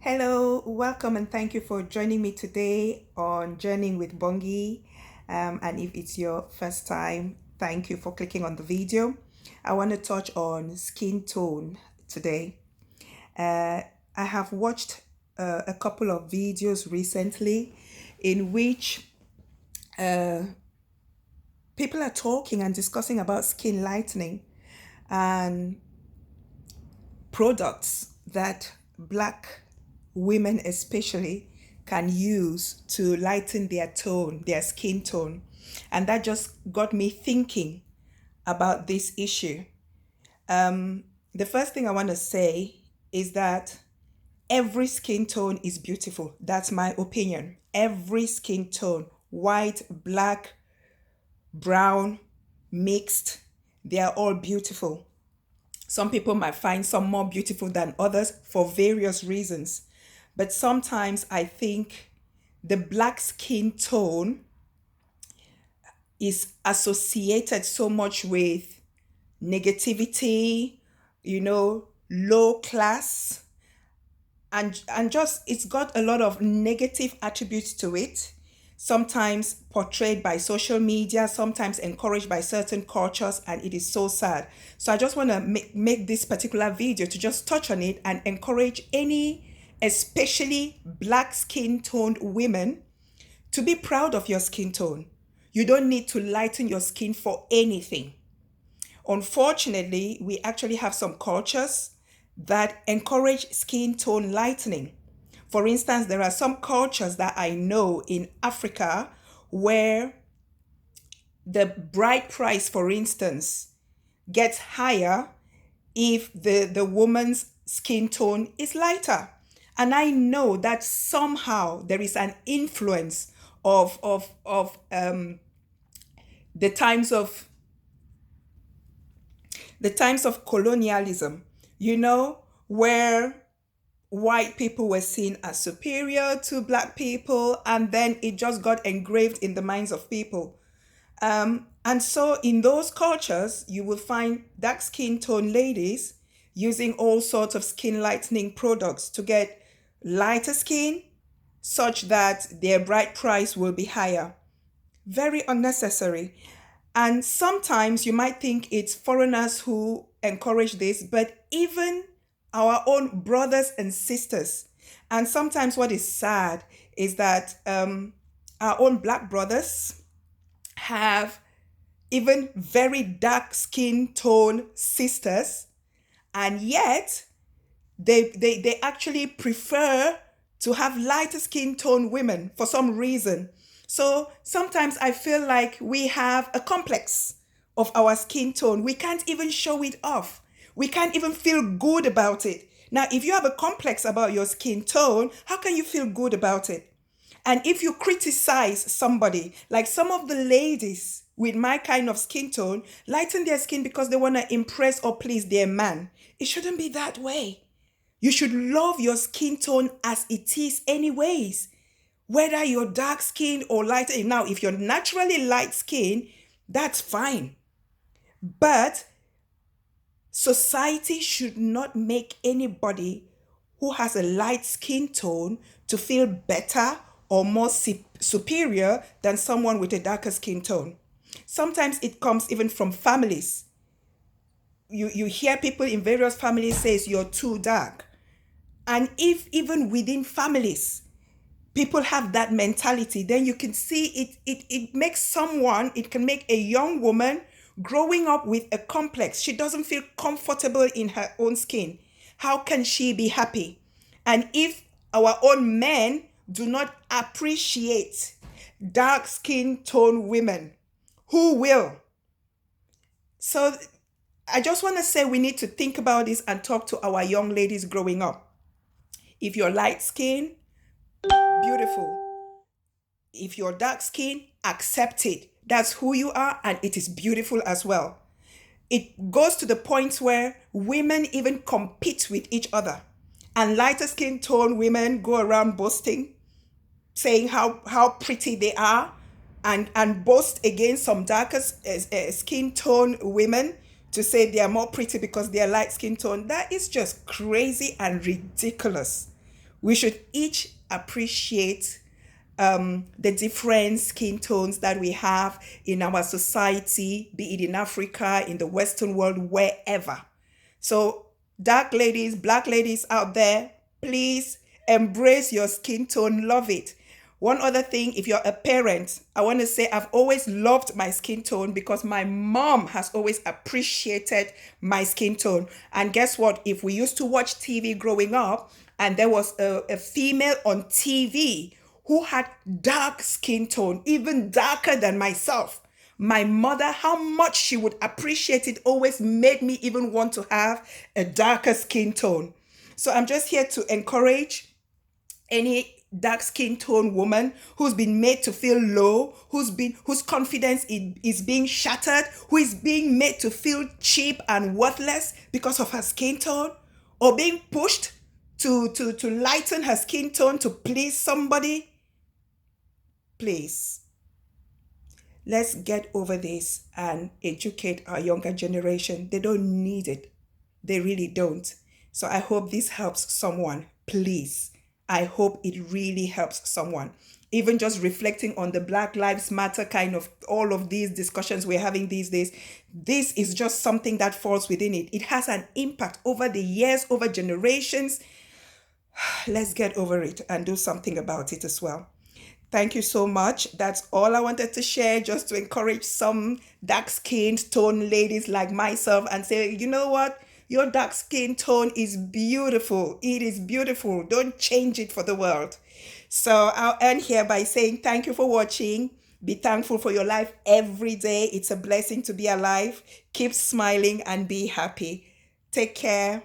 Hello, welcome, and thank you for joining me today on Journeying with Bongi. And if it's your first time, thank you for clicking on the video. I want to touch on skin tone today. Uh, I have watched a couple of videos recently in which people are talking and discussing about skin lightening and products that Black women especially can use to lighten their tone, their skin tone. And that just got me thinking about this issue. The first thing I want to say is that every skin tone is beautiful. That's my opinion. Every skin tone, white, black, brown, mixed, they are all beautiful. Some people might find some more beautiful than others for various reasons. But sometimes I think the black skin tone is associated so much with negativity, low class, and just it's got a lot of negative attributes to it, sometimes portrayed by social media, sometimes encouraged by certain cultures, and it is so sad. So I just want to make this particular video to just touch on it and encourage any, especially black skin toned women, to be proud of your skin tone. You don't need to lighten your skin for anything. Unfortunately, we actually have some cultures that encourage skin tone lightening. For instance, there are some cultures that I know in Africa where the bride price, for instance, gets higher if the woman's skin tone is lighter. And I know that somehow there is an influence of the times of the times of colonialism, where white people were seen as superior to black people, and then it just got engraved in the minds of people. And so in those cultures, you will find dark skin tone ladies using all sorts of skin lightening products to get lighter skin such that their bride price will be higher. Very unnecessary. And sometimes you might think it's foreigners who encourage this, but even our own brothers and sisters. And sometimes what is sad is that our own black brothers have even very dark skin tone sisters, and yet they actually prefer to have lighter skin tone women for some reason. So sometimes I feel like we have a complex of our skin tone. We can't even show it off. We can't even feel good about it. Now, if you have a complex about your skin tone, how can you feel good about it? And if you criticize somebody, like some of the ladies with my kind of skin tone, lighten their skin because they want to impress or please their man, it shouldn't be that way. You should love your skin tone as it is anyways, whether you're dark skinned or lighter. Now, if you're naturally light skinned, that's fine. But society should not make anybody who has a light skin tone to feel better or more superior than someone with a darker skin tone. Sometimes it comes even from families. You hear people in various families says you're too dark. And if even within families, people have that mentality, then you can see it makes someone, it can make a young woman growing up with a complex. She doesn't feel comfortable in her own skin. How can she be happy? And if our own men do not appreciate dark skin tone women, who will? So I just want to say we need to think about this and talk to our young ladies growing up. If you're light skinned, beautiful. If you're dark skinned, accept it. That's who you are, and it is beautiful as well. It goes to the point where women even compete with each other. And lighter skin tone women go around boasting, saying how pretty they are, and boast against some darker skin tone women to say they are more pretty because they are light skin tone. That is just crazy and ridiculous. We should each appreciate the different skin tones that we have in our society, be it in Africa, in the Western world, wherever. So, dark ladies, black ladies out there, please embrace your skin tone, love it. One other thing, if you're a parent, I want to say I've always loved my skin tone because my mom has always appreciated my skin tone. And guess what? If we used to watch TV growing up and there was a female on TV who had dark skin tone, even darker than myself, my mother, how much she would appreciate it, always made me even want to have a darker skin tone. So I'm just here to encourage any dark skin tone woman who's been made to feel low, whose confidence is being shattered, who is being made to feel cheap and worthless because of her skin tone, or being pushed to lighten her skin tone to please somebody. Please, let's get over this and educate our younger generation. They don't need it. They really don't. So I hope this helps someone. Please. I hope it really helps someone. Even just reflecting on the Black Lives Matter kind of all of these discussions we're having these days, this is just something that falls within it. It has an impact over the years, over generations. Let's get over it and do something about it as well. Thank you so much. That's all I wanted to share, just to encourage some dark skinned tone ladies like myself and say, you know what? Your dark skin tone is beautiful. It is beautiful. Don't change it for the world. So I'll end here by saying thank you for watching. Be thankful for your life every day. It's a blessing to be alive. Keep smiling and be happy. Take care.